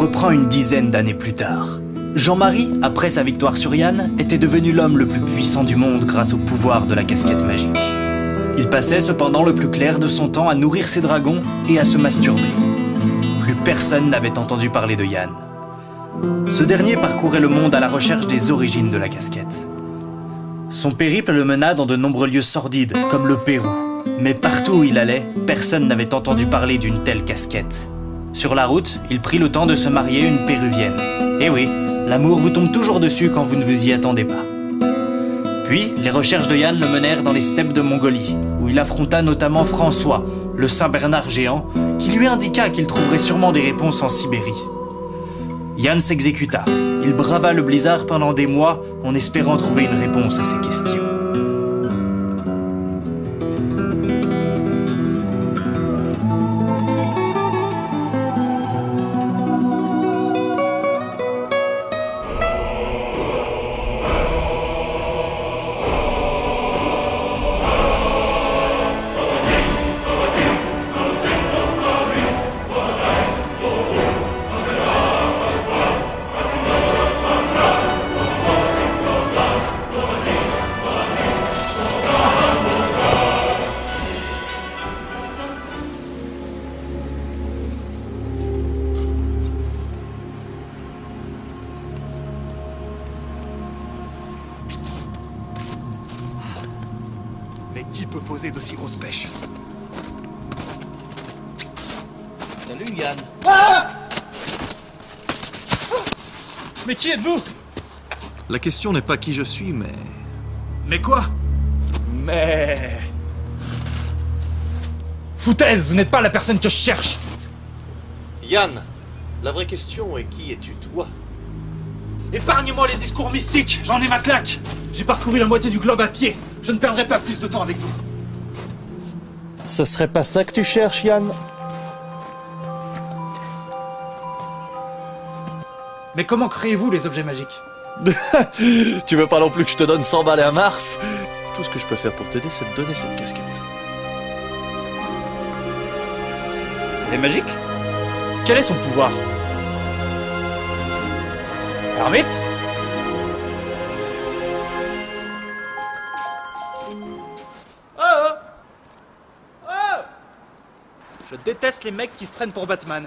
reprend une dizaine d'années plus tard. Jean-Marie, après sa victoire sur Yann, était devenu l'homme le plus puissant du monde grâce au pouvoir de la casquette magique. Il passait cependant le plus clair de son temps à nourrir ses dragons et à se masturber. Plus personne n'avait entendu parler de Yann. Ce dernier parcourait le monde à la recherche des origines de la casquette. Son périple le mena dans de nombreux lieux sordides, comme le Pérou. Mais partout où il allait, personne n'avait entendu parler d'une telle casquette. Sur la route, il prit le temps de se marier une péruvienne. Et oui, l'amour vous tombe toujours dessus quand vous ne vous y attendez pas. Puis, les recherches de Yann le menèrent dans les steppes de Mongolie, où il affronta notamment François, le Saint-Bernard géant, qui lui indiqua qu'il trouverait sûrement des réponses en Sibérie. Yann s'exécuta. Il brava le blizzard pendant des mois en espérant trouver une réponse à ses questions. Mais qui peut poser d'aussi grosses pêches? Salut Yann. Ah! Mais qui êtes-vous? La question n'est pas qui je suis, mais... Mais quoi? Mais... Foutaise, vous n'êtes pas la personne que je cherche! Yann, la vraie question est qui es-tu toi? Épargnez-moi les discours mystiques, j'en ai ma claque! J'ai parcouru la moitié du globe à pied, je ne perdrai pas plus de temps avec vous. Ce serait pas ça que tu cherches, Yann? Mais comment créez-vous les objets magiques? Tu veux pas non plus que je te donne 100 balles à Mars? Tout ce que je peux faire pour t'aider, c'est te donner cette casquette. Elle est magique? Quel est son pouvoir? Ermite? Je déteste les mecs qui se prennent pour Batman.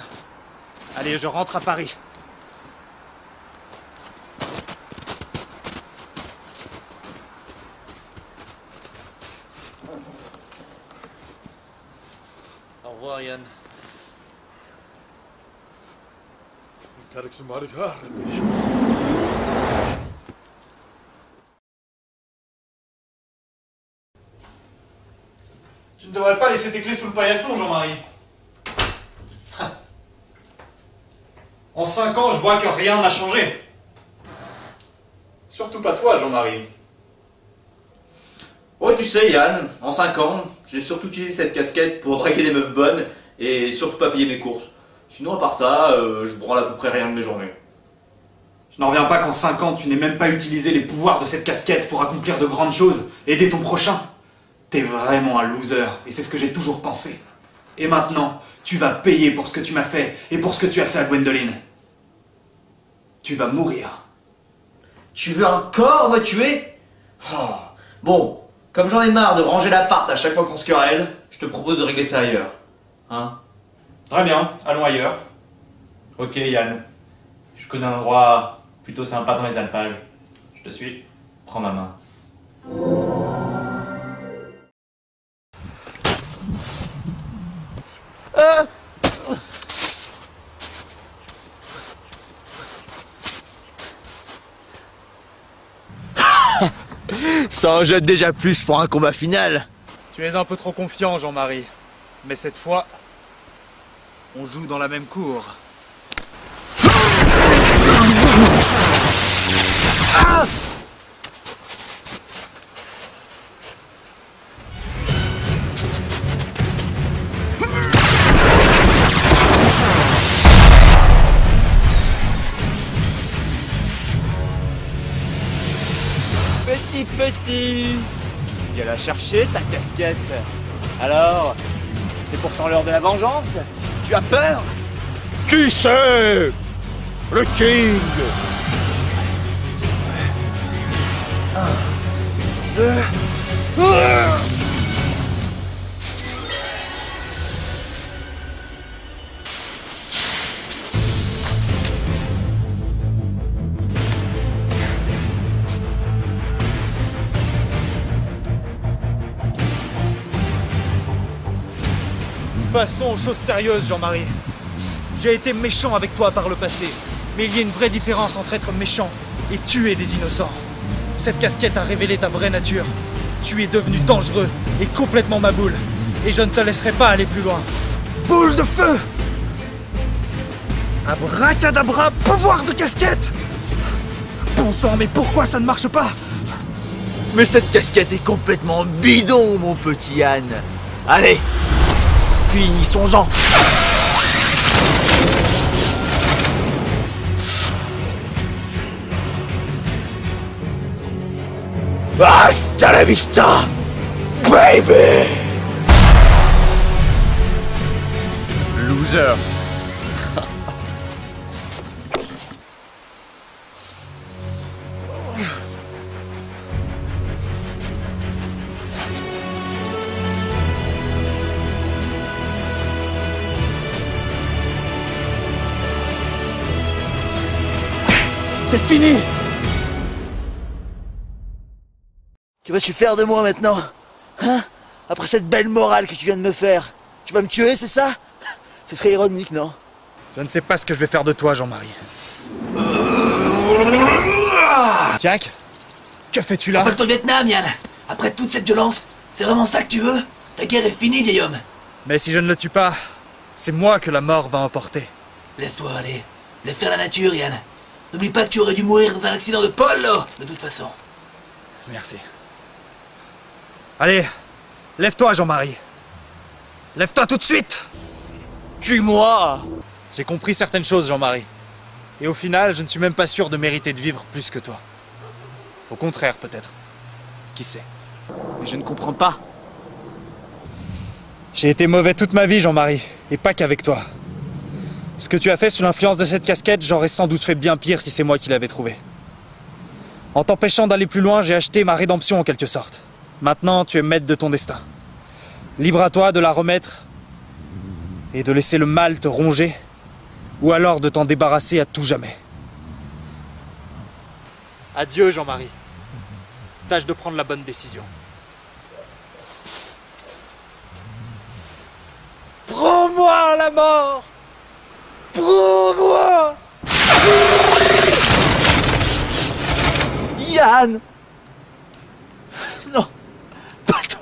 Allez, je rentre à Paris. Au revoir Yann. Tu ne devrais pas laisser tes clés sous le paillasson, Jean-Marie. En 5 ans, je vois que rien n'a changé. Surtout pas toi, Jean-Marie. Oh, tu sais, Yann, en 5 ans, j'ai surtout utilisé cette casquette pour draguer des meufs bonnes et surtout pas payer mes courses. Sinon, à part ça, je branle à peu près rien de mes journées. Je n'en reviens pas qu'en 5 ans, tu n'aies même pas utilisé les pouvoirs de cette casquette pour accomplir de grandes choses, aider ton prochain. T'es vraiment un loser, et c'est ce que j'ai toujours pensé. Et maintenant, tu vas payer pour ce que tu m'as fait, et pour ce que tu as fait à Gwendoline. Tu vas mourir. Tu veux encore me tuer? Oh. Bon, comme j'en ai marre de ranger l'appart à chaque fois qu'on se querelle, je te propose de régler ça ailleurs. Hein? Très bien, allons ailleurs. Ok, Yann. Je connais un endroit plutôt sympa dans les alpages. Je te suis. Prends ma main. Ça en jette déjà plus pour un combat final. Tu es un peu trop confiant, Jean-Marie. Mais cette fois, on joue dans la même cour. Ah! Petit, viens la chercher, ta casquette. Alors, c'est pourtant l'heure de la vengeance? Tu as peur? Qui c'est? Le King. 1, 2... Passons aux choses sérieuses, Jean-Marie. J'ai été méchant avec toi par le passé, mais il y a une vraie différence entre être méchant et tuer des innocents. Cette casquette a révélé ta vraie nature. Tu es devenu dangereux et complètement ma boule. Et je ne te laisserai pas aller plus loin. Boule de feu! Abracadabra, pouvoir de casquette! Bon sang, mais pourquoi ça ne marche pas? Mais cette casquette est complètement bidon, mon petit Yann. Allez, finissons-en. Hasta la vista, baby! Loser. C'est fini! Tu vas-tu faire de moi maintenant? Hein? Après cette belle morale que tu viens de me faire, tu vas me tuer, c'est ça? Ce serait ironique, non? Je ne sais pas ce que je vais faire de toi, Jean-Marie. Jack, que fais-tu là? Rappelle-toi le Vietnam, Yann! Après toute cette violence, c'est vraiment ça que tu veux? La guerre est finie, vieil homme! Mais si je ne le tue pas, c'est moi que la mort va emporter. Laisse-toi aller. Laisse faire la nature, Yann. N'oublie pas que tu aurais dû mourir dans un accident de polo, de toute façon. Merci. Allez, lève-toi, Jean-Marie. Lève-toi tout de suite! Tue-moi! J'ai compris certaines choses, Jean-Marie. Et au final, je ne suis même pas sûr de mériter de vivre plus que toi. Au contraire, peut-être. Qui sait? Mais je ne comprends pas. J'ai été mauvais toute ma vie, Jean-Marie, et pas qu'avec toi. Ce que tu as fait sous l'influence de cette casquette, j'aurais sans doute fait bien pire si c'est moi qui l'avais trouvée. En t'empêchant d'aller plus loin, j'ai acheté ma rédemption en quelque sorte. Maintenant, tu es maître de ton destin. Libre à toi de la remettre et de laisser le mal te ronger, ou alors de t'en débarrasser à tout jamais. Adieu, Jean-Marie. Tâche de prendre la bonne décision. Prends-moi la mort! Prends-moi! Yann! Non! Pas toi!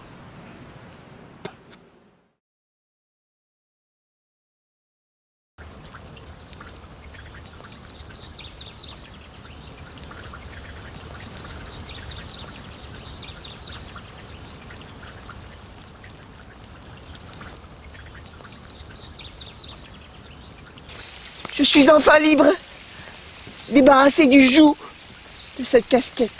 Je suis enfin libre, débarrassé du joug de cette casquette.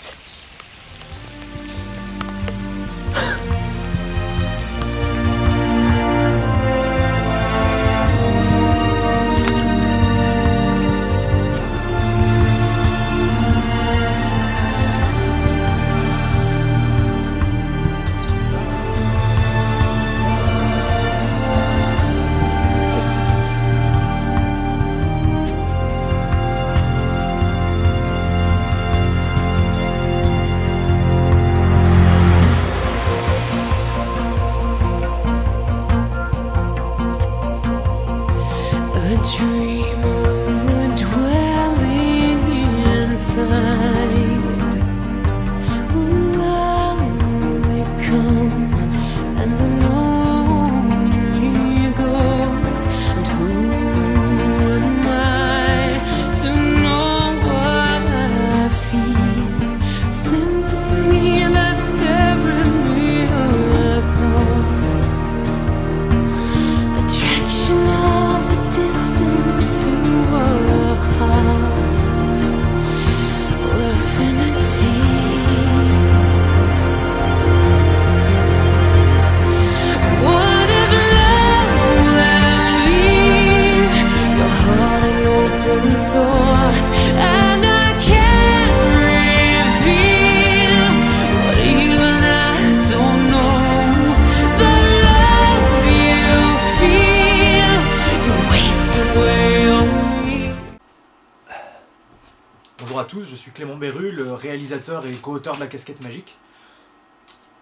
suis Clément Berru, le réalisateur et co-auteur de la casquette magique.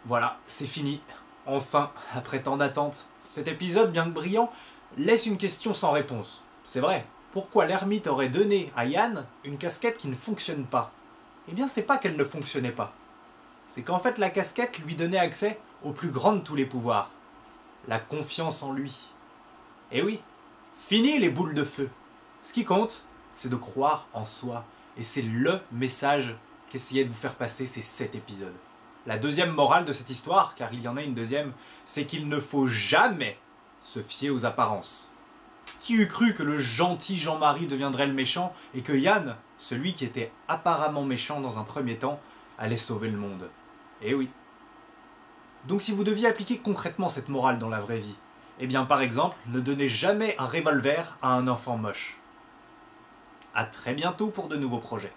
Voilà, c'est fini. Enfin, après tant d'attente. Cet épisode, bien que brillant, laisse une question sans réponse. C'est vrai, pourquoi l'ermite aurait donné à Yann une casquette qui ne fonctionne pas? Eh bien, c'est pas qu'elle ne fonctionnait pas. C'est qu'en fait, la casquette lui donnait accès au plus grand de tous les pouvoirs. La confiance en lui. Eh oui, fini les boules de feu. Ce qui compte, c'est de croire en soi. Et c'est le message qu'essayait de vous faire passer ces 7 épisodes. La deuxième morale de cette histoire, car il y en a une deuxième, c'est qu'il ne faut jamais se fier aux apparences. Qui eût cru que le gentil Jean-Marie deviendrait le méchant et que Yann, celui qui était apparemment méchant dans un premier temps, allait sauver le monde? Eh oui. Donc si vous deviez appliquer concrètement cette morale dans la vraie vie, eh bien par exemple, ne donnez jamais un revolver à un enfant moche. À très bientôt pour de nouveaux projets.